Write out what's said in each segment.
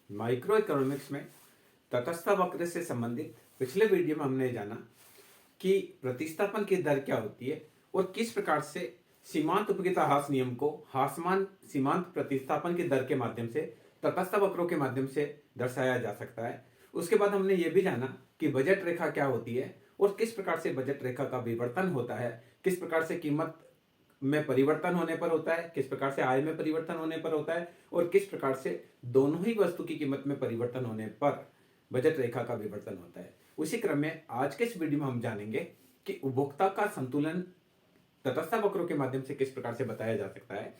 Micro economics में तटस्थ वक्र से संबंधित पिछले वीडियो में हमने जाना कि प्रतिस्थापन की दर क्या होती है और किस प्रकार से सीमांत उपयोगिता ह्रास नियम को ह्रासमान सीमांत प्रतिस्थापन की दर के माध्यम से तटस्थ वक्रों के माध्यम से दर्शाया जा सकता है। उसके बाद हमने ये भी जाना कि बजट रेखा क्या होती है और किस प्रकार से बजट रेखा का विवर्तन होता है, किस प्रकार से कीमत में परिवर्तन होने पर होता है, किस प्रकार से आय में परिवर्तन होने पर होता है और किस प्रकार से दोनों ही वस्तु की कीमत में परिवर्तन होने पर बजट रेखा का विवर्तन होता है। उसी क्रम में आज के इस वीडियो में हम जानेंगे कि उपभोक्ता का संतुलन तटस्थ वक्रों के माध्यम से किस प्रकार से बताया जा सकता है।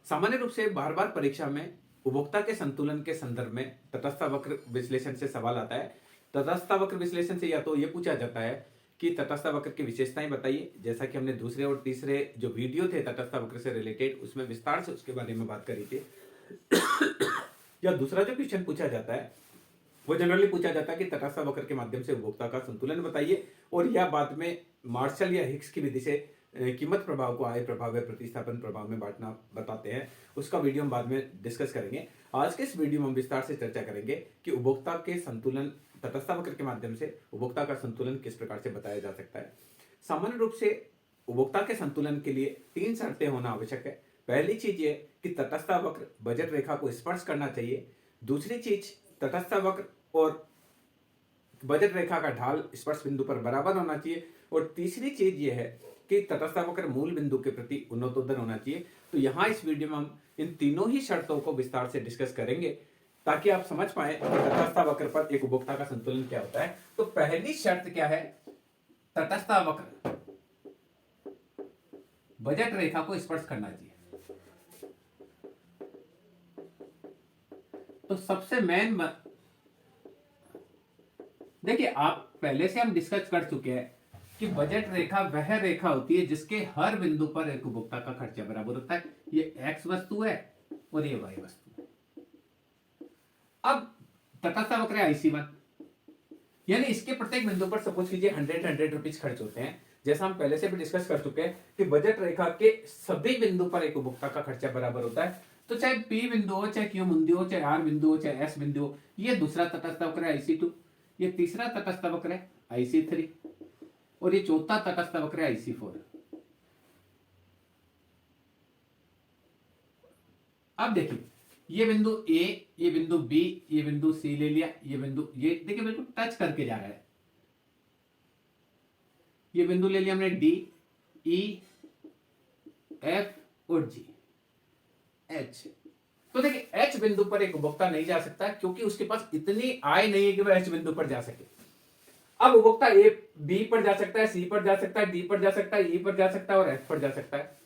सामान्य रूप से बार बार परीक्षा में उपभोक्ता के संतुलन के संदर्भ में तटस्थ वक्र विश्लेषण से सवाल आता है। तटस्थ वक्र विश्लेषण से या तो यह पूछा जाता है कि तटस्थ वक्र की विशेषताएं बताइए, जैसा कि हमने दूसरे और तीसरे जो वीडियो थे तटस्थ वक्र से रिलेटेड उसमें विस्तार से उसके बारे में बात करी थी। या दूसरा जो क्वेश्चन पूछा जाता है वो जनरली पूछा जाता है कि तटस्थ वक्र के माध्यम से उपभोक्ता का संतुलन बताइए, और यह बाद में मार्शल या हिक्स की विधि से कीमत प्रभाव को आय प्रभाव या प्रतिस्थापन प्रभाव में बांटना बताते हैं। उसका वीडियो हम बाद में डिस्कस करेंगे। आज के इस वीडियो में हम विस्तार से चर्चा करेंगे कि उपभोक्ता के संतुलन तटस्थ वक्र के माध्यम से उपभोक्ता का संतुलन किस प्रकार से बताया जा सकता है। सामान्य रूप से उपभोक्ता के संतुलन के लिए 3 शर्तें होना आवश्यक है। पहली चीज ये कि तटस्थ वक्र बजट रेखा को स्पर्श करना चाहिए। दूसरी चीज तटस्थ वक्र और बजट रेखा का ढाल स्पर्श बिंदु पर बराबर होना चाहिए। और तीसरी चीज ये है कि तटस्थ वक्र मूल बिंदु के प्रति उन्नतोत्तर होना चाहिए। तो यहाँ इस वीडियो में हम इन तीनों ही शर्तों को विस्तार से डिस्कस करेंगे ताकि आप समझ पाए तटस्थ वक्र पर एक उपभोक्ता का संतुलन क्या होता है। तो पहली शर्त क्या है, तटस्थ वक्र बजट रेखा को स्पर्श करना चाहिए। तो सबसे मेन देखिए, आप पहले से हम डिस्कस कर चुके हैं कि बजट रेखा वह रेखा होती है जिसके हर बिंदु पर एक उपभोक्ता का खर्चा बराबर होता है। ये एक्स वस्तु है और ये वाई वस्तु है। अब तटस्थ वक्र है IC1, यानी इसके प्रत्येक बिंदु पर सपोज कीजिए 100 रुपीज खर्च होते हैं। जैसा हम पहले से भी डिस्कस कर चुके हैं कि बजट रेखा के सभी बिंदु पर एक उपभोक्ता का खर्चा बराबर होता है। तो चाहे P बिंदु हो, चाहे Q बिंदु हो, चाहे R बिंदु हो, चाहे S बिंदु हो। ये दूसरा तटस्थ वक्र है IC2, ये तीसरा तटस्थ वक्र है IC3 और ये चौथा तटस्थ वक्र है IC4। अब देखिए, ये बिंदु A, ये बिंदु B, ये बिंदु C ले लिया, ये बिंदु ये देखिए बिल्कुल टच करके जा रहा है। ये बिंदु ले लिया हमने D, E, F और G, H। तो देखिए H बिंदु पर एक उपभोक्ता नहीं जा सकता क्योंकि उसके पास इतनी आय नहीं है कि वह H बिंदु पर जा सके। अब उपभोक्ता A B पर जा सकता है, C पर जा सकता है, D पर जा सकता है, E पर जा सकता है और F पर जा सकता है।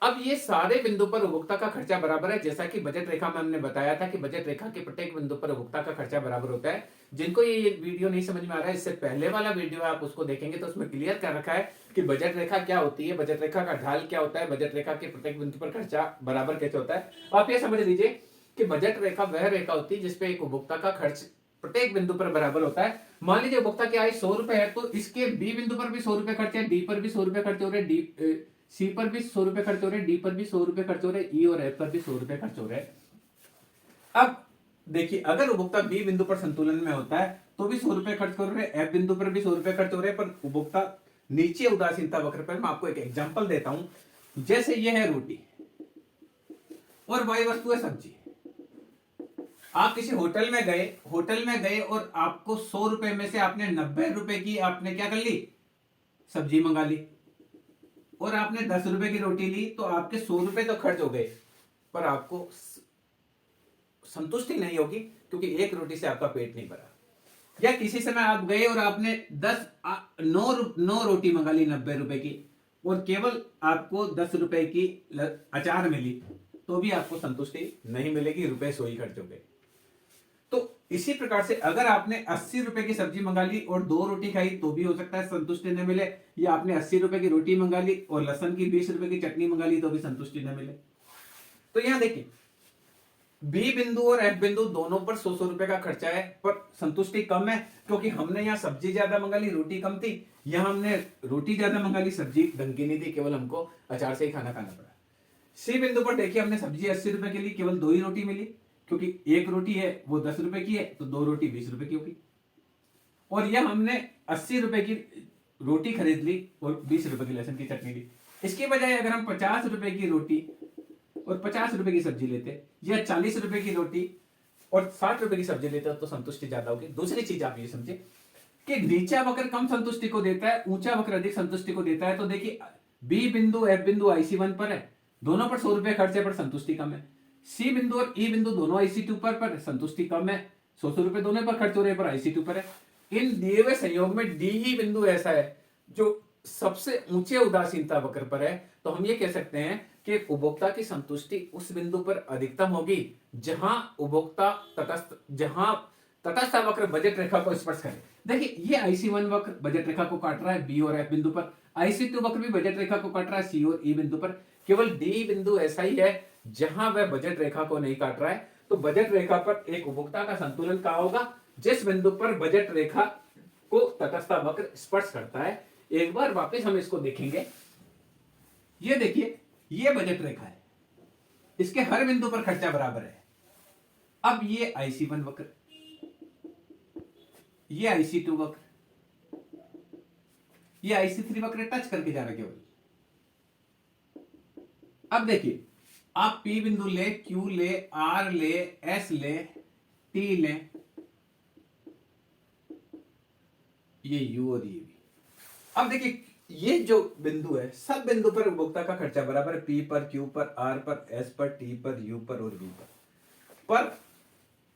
अब ये सारे बिंदु पर उपभोक्ता का खर्चा बराबर है, जैसा कि बजट रेखा में हमने बताया था कि बजट रेखा के प्रत्येक बिंदु पर उपभोक्ता का खर्चा बराबर होता है। जिनको ये वीडियो नहीं समझ में आ रहा है, इससे पहले वाला वीडियो आप उसको देखेंगे तो उसमें क्लियर कर रखा है कि बजट रेखा क्या होती है, बजट रेखा का ढाल क्या होता है, बजट रेखा के प्रत्येक बिंदु पर खर्चा बराबर कैसे होता है। आप ये समझ लीजिए कि बजट रेखा वह रेखा होती है जिसपे एक उपभोक्ता का खर्च प्रत्येक बिंदु पर बराबर होता है। मान लीजिए उपभोक्ता की आय 100 रुपए है, तो इसके B बिंदु पर भी 100 रुपए खर्च है, D पर भी 100 रुपए खर्च हो रहे हैं, C पर भी 100 रुपए खर्च हो रहे हैं, D पर भी 100 रुपए खर्च हो रहे हैं, E और F पर भी 100 रुपए खर्च हो रहे हैं। अब देखिए, अगर उपभोक्ता B बिंदु पर संतुलन में होता है तो भी 100 रुपए खर्च कर रहे हैं, F बिंदु पर भी 100 रुपए खर्च हो रहे हैं, पर उपभोक्ता नीचे उदासीनता वक्र पर, मैं आपको एक एग्जांपल देता हूं। जैसे यह है रोटी और वाई वस्तु है सब्जी। आप किसी होटल में गए और आपको 100 रुपए में से आपने 90 रुपए की आपने क्या कर ली, सब्जी मंगा ली, और आपने 10 रुपए की रोटी ली। तो आपके 100 रुपए तो खर्च हो गए, पर आपको संतुष्टि नहीं होगी क्योंकि एक रोटी से आपका पेट नहीं भरा। या किसी समय आप गए और आपने 9 रोटी मंगा ली 90 रुपए की, और केवल आपको 10 रुपए की अचार मिली, तो भी आपको संतुष्टि नहीं मिलेगी, रुपए 100 ही खर्च हो गए। तो इसी प्रकार से अगर आपने 80 रुपए की सब्जी मंगा ली और 2 रोटी खाई तो भी हो सकता है संतुष्टि न मिले, या आपने 80 रुपए की रोटी मंगा ली और लहसुन की 20 रुपए की चटनी मंगा ली तो भी संतुष्टि न मिले। तो यहां देखिए, B बिंदु और F बिंदु दोनों पर 100 रुपए का खर्चा है, पर संतुष्टि कम है क्योंकि हमने यहाँ सब्जी ज्यादा मंगा ली, रोटी कम थी। यहाँ हमने रोटी ज्यादा मंगा ली, सब्जी ढंग की नहीं थी, केवल हमको अचार से ही खाना पड़ा। C बिंदु पर देखिए, हमने सब्जी 80 रुपए के लिए केवल 2 ही रोटी मिली, क्योंकि एक रोटी है वो 10 रुपए की है, तो 2 रोटी 20 रुपए की होगी। और यह हमने 80 रुपए की रोटी खरीद ली और 20 रुपए की लहसुन की चटनी ली। इसके बजाय अगर हम 50 रुपए की रोटी और 50 रुपए की सब्जी लेते, या 40 रुपए की रोटी और 60 रुपए की सब्जी लेते, तो संतुष्टि ज्यादा होगी। दूसरी चीज आप ये समझे कि नीचा वक्र कम संतुष्टि को देता है, ऊंचा वक्र अधिक संतुष्टि को देता है। तो देखिए बी बिंदु एफ बिंदु IC1 पर है, दोनों पर 100 रुपए खर्च है पर संतुष्टि कम है। सी बिंदु और ई बिंदु दोनों IC2 पर संतुष्टि कम है, 100 रुपए दोनों पर खर्च हो रहे हैं पर IC2 पर है। इन दिए हुए संयोग में डी ही बिंदु ऐसा है जो सबसे ऊंचे उदासीनता वक्र पर है। तो हम ये कह सकते हैं कि उपभोक्ता की संतुष्टि उस बिंदु पर अधिकतम होगी जहां उपभोक्ता तटस्थ वक्र बजट रेखा को स्पर्श करे। देखिए ये IC1 वक्र बजट रेखा को काट रहा है बी और एफ बिंदु पर, IC2 वक्र भी बजट रेखा को काट रहा है सी और ई बिंदु पर। केवल डी बिंदु ऐसा ही है जहां वह बजट रेखा को नहीं काट रहा है। तो बजट रेखा पर एक उपभोक्ता का संतुलन कहां होगा? जिस बिंदु पर बजट रेखा को तटस्थ वक्र स्पर्श करता है। एक बार वापस हम इसको देखेंगे, ये देखिए ये बजट रेखा है, इसके हर बिंदु पर खर्चा बराबर है। अब ये IC1 वक्र, ये IC2 वक्र, ये IC3 वक्र टच करके जा रहा है केवल। अब देखिए आप P बिंदु ले, Q ले, R ले, S ले, T ले, ये U और ये भी। अब देखिए ये जो बिंदु है, सब बिंदु पर उपभोक्ता का खर्चा बराबर है, P पर, Q पर, R पर, S पर, T पर, U पर और V पर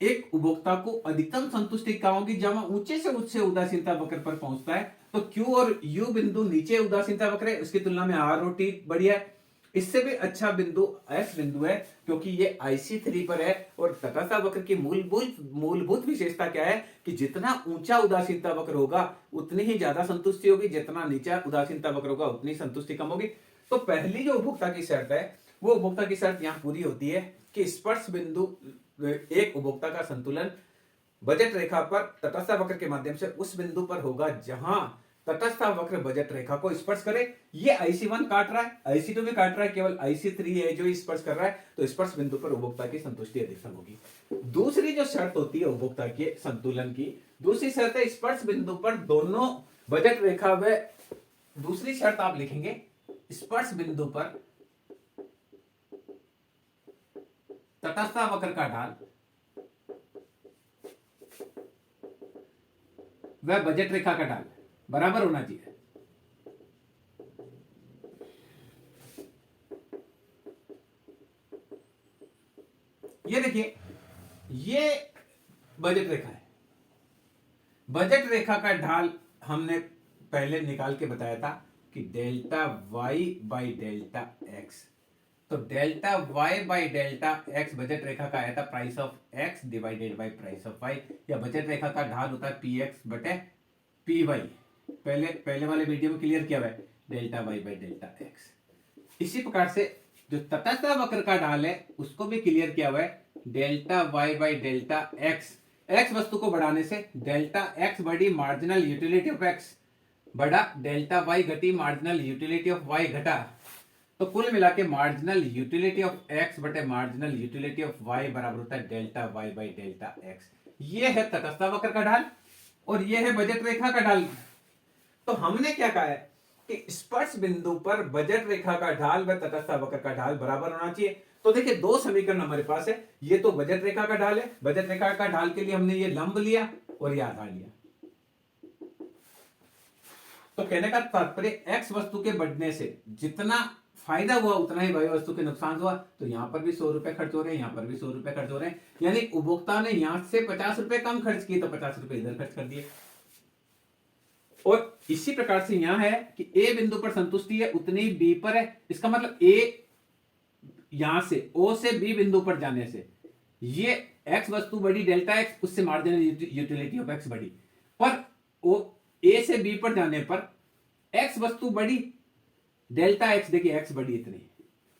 एक उपभोक्ता को अधिकतम संतुष्टि कहां होगी? जब वह ऊंचे से उच्च उदासीनता वक्र पर पहुंचता है। तो Q और U बिंदु नीचे उदासीनता वक्र है, उसकी तुलना में R और T बढ़िया है। इससे भी अच्छा बिंदु S बिंदु है क्योंकि ये IC3 पर है। और तटस्थ वक्र की मूलभूत विशेषता क्या है कि जितना ऊंचा उदासीनता वक्र होगा उतनी ही ज्यादा संतुष्टि होगी, जितना नीचा उदासीनता वक्र होगा उतनी संतुष्टि कम होगी। तो पहली जो उपभोक्ता की शर्त है वो उपभोक्ता की शर्त यहां पूरी होती है कि स्पर्श बिंदु एक उपभोक्ता का संतुलन बजट रेखा पर तटस्थ वक्र के माध्यम से उस बिंदु पर होगा जहां तटस्थ वक्र बजट रेखा को स्पर्श करे। ये IC1 काट रहा है, IC2 भी काट रहा है, केवल IC3 है जो स्पर्श कर रहा है। तो स्पर्श बिंदु पर उपभोक्ता की संतुष्टि अधिकतम होगी। दूसरी जो शर्त होती है उपभोक्ता के संतुलन की, दूसरी शर्त है स्पर्श बिंदु पर दोनों बजट रेखा व दूसरी शर्त आप लिखेंगे स्पर्श बिंदु पर तटस्थ वक्र का ढाल वह बजट रेखा का ढाल बराबर होना चाहिए। ये देखिए ये बजट रेखा है, बजट रेखा का ढाल हमने पहले निकाल के बताया था कि delta Y by delta X। तो delta Y by delta X budget रेखा का आया था price of X divided by price of Y, या बजट रेखा का ढाल होता है PX बटे PY। पहले वाले वीडियो में क्लियर किया हुआ है delta Y by delta X। इसी प्रकार से जो तटस्थ वक्र का ढाल है उसको भी क्लियर किया हुआ है delta Y by delta X। X वस्तु को बढ़ाने से डेल्टा X बढ़ी, मार्जिनल यूटिलिटी ऑफ X बढ़ा, डेल्टा Y घटी, मार्जिनल यूटिलिटी ऑफ Y घटा। तो कुल मिला के मार्जिनल यूटिलिटी ऑफ X बटे मार्जिनल यूटिलिटी ऑफ Y बराबर होता है delta Y by delta X। ये है तटस्थ वक्र का ढाल और ये है बजट रेखा का ढाल। तो हमने क्या कहा है कि स्पर्श बिंदु पर बजट रेखा का ढाल व तटस्थ वक्र का ढाल बराबर होना चाहिए। तो देखिए दो समीकरण हमारे पास है, ये तो बजट रेखा का ढाल है, बजट रेखा का ढाल के लिए हमने ये लंब लिया और ये आधार लिया। तो कहने का तात्पर्य X वस्तु के बढ़ने से जितना फायदा हुआ उतना ही Y वस्तु के नुकसान हुआ। तो यहां पर भी 100 रुपए खर्च हो रहे हैं, यहां पर भी 100 रुपए खर्च हो रहे हैं, यानी उपभोक्ता ने यहां से 50 रुपए कम खर्च किए तो 50 रुपए इधर खर्च कर दिए। और इसी प्रकार से यहां है कि A बिंदु पर संतुष्टि है उतनी B पर है। इसका मतलब A यहां से O से B बिंदु पर जाने से ये X वस्तु बढ़ी डेल्टा X, उससे मार्जिनल यूटिलिटी ऑफ X बढ़ी। पर A से B पर जाने पर X वस्तु बढ़ी डेल्टा X, देखिए X बढ़ी इतनी,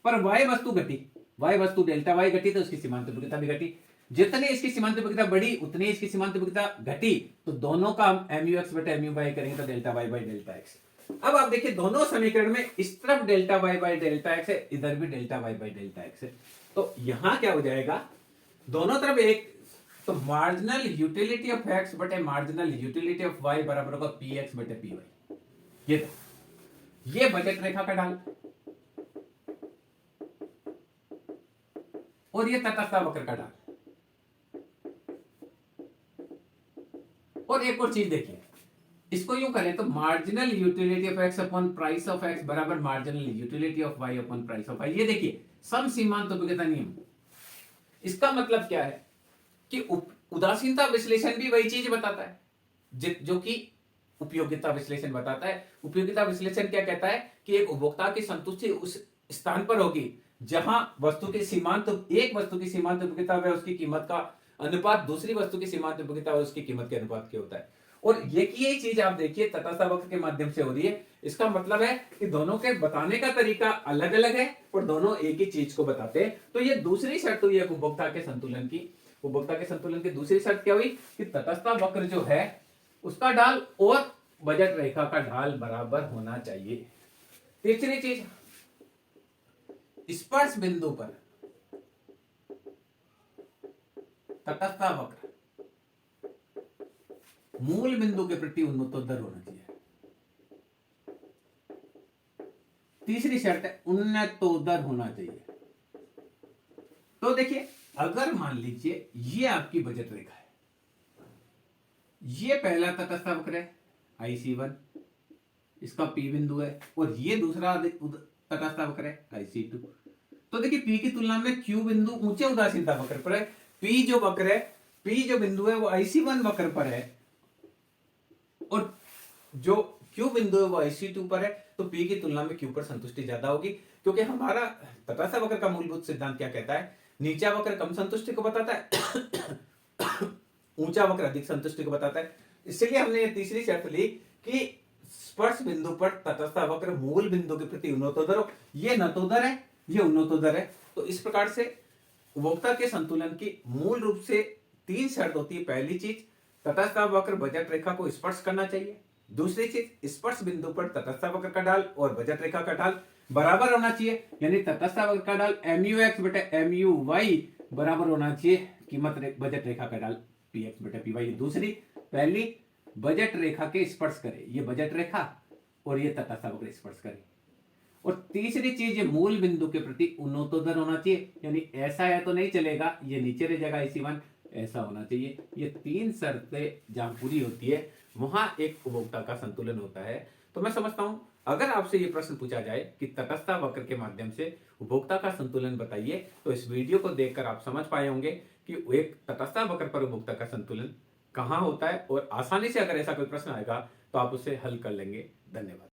पर Y वस्तु घटी, Y वस्तु डेल्टा Y घटी तो उसकी सीमांत उपयोगिता भी घटी। जितनी इसकी सीमांत उपयोगिता बढ़ी उतनी इसकी सीमांत उपयोगिता घटी। तो दोनों का हम MUX बटे MUY करेंगे तो delta Y by delta X। अब आप देखिए दोनों समीकरण में इस तरफ delta Y by delta X है, इधर भी delta Y by delta X है। तो यहां क्या हो जाएगा, दोनों तरफ एक, तो मार्जिनल यूटिलिटी ऑफ एक्स बटे मार्जिनल यूटिलिटी ऑफ वाई बराबर होगा पी एक्स बटे पी वाई। ये बजट रेखा का ढाल और ये तटस्थ वक्र का ढाल। और एक और चीज देखिए, इसको यूं करें तो marginal utility of X upon price of X बराबर marginal utility of Y upon price of Y. ये देखिए सम सीमांत उपयोगिता नियम। इसका मतलब क्या है कि उदासीनता विश्लेषण भी वही चीज बताता है जो कि उपयोगिता विश्लेषण बताता है। उपयोगिता विश्लेषण क्या कहता है कि एक उपभोक्ता की संतुष्टि उस स्थान पर होगी जहां वस्तु की सीमांत, एक वस्तु की सीमांत उपयोगिता व उसकी कीमत का अनुपात दूसरी वस्तु की सीमांत उपयोगिता और उसकी कीमत के अनुपात के होता है। और ये चीज आप देखिए तटस्थ वक्र के माध्यम से हो रही है। इसका मतलब है कि दोनों के बताने का तरीका अलग अलग है और दोनों एक ही चीज को बताते हैं। तो ये दूसरी शर्त हुई है उपभोक्ता के संतुलन की। उपभोक्ता के संतुलन की दूसरी शर्त क्या हुई कि तटस्थ वक्र जो है उसका ढाल और बजट रेखा का ढाल बराबर होना चाहिए। तीसरी चीज, स्पर्श बिंदु पर तटस्थ वक्र मूल बिंदु के प्रति उन्नतोत्तर होना चाहिए। तीसरी शर्त है उन्नतोत्तर होना चाहिए। तो देखिए अगर मान लीजिए ये आपकी बजट रेखा है, ये पहला तटस्थ वक्र है IC1, इसका P बिंदु है, और ये दूसरा तटस्थ वक्र है IC2। तो देखिए P की तुलना में Q बिंदु ऊंचे उदासीनता वक्र पर है। P जो वक्र है, P जो बिंदु है वो IC1 वक्र पर है और जो Q बिंदु है वो IC2 पर है। तो P की तुलना में Q पर संतुष्टि ज्यादा होगी, क्योंकि हमारा तटस्थ वक्र का मूलभूत सिद्धांत क्या कहता है, नीचा वक्र कम संतुष्टि को बताता है, ऊंचा वक्र अधिक संतुष्टि को बताता है। इसलिए हमने ये तीसरी शर्त ली कि स्पर्श बिंदु पर तटस्थ वक्र मूल बिंदु के प्रति उन्नतोत्तर हो। ये नतोदर है, ये उन्नतोत्तर है। तो इस प्रकार से उपभोक्ता के संतुलन की मूल रूप से तीन शर्त होती है। पहली चीज, तटस्थ वक्र बजट रेखा को स्पर्श करना चाहिए। दूसरी चीज, स्पर्श बिंदु पर तटस्थ वक्र का ढाल और बजट रेखा का ढाल बराबर होना चाहिए, यानी तटस्थ वक्र का ढाल MUX बटे MUY बराबर होना चाहिए कीमत बजट रेखा का ढाल PX बटे PY। दूसरी, पहली बजट रेखा के स्पर्श करे, ये बजट रेखा और ये तटस्थ वक्र स्पर्श करे। और तीसरी चीज, ये मूल बिंदु के प्रति उन्नतोत्तर होना चाहिए, यानी ऐसा है तो नहीं चलेगा, ये नीचे रह जाएगा IC1, ऐसा होना चाहिए। ये तीन शर्तें जहां पूरी होती है वहां एक उपभोक्ता का संतुलन होता है। तो मैं समझता हूं अगर आपसे ये प्रश्न पूछा जाए कि तटस्थ वक्र के माध्यम से उपभोक्ता का संतुलन बताइए, तो इस वीडियो को देखकर आप समझ पाए होंगे कि एक तटस्थ वक्र पर उपभोक्ता का संतुलन कहां होता है। और आसानी से अगर ऐसा कोई प्रश्न आएगा तो आप उसे हल कर लेंगे। धन्यवाद।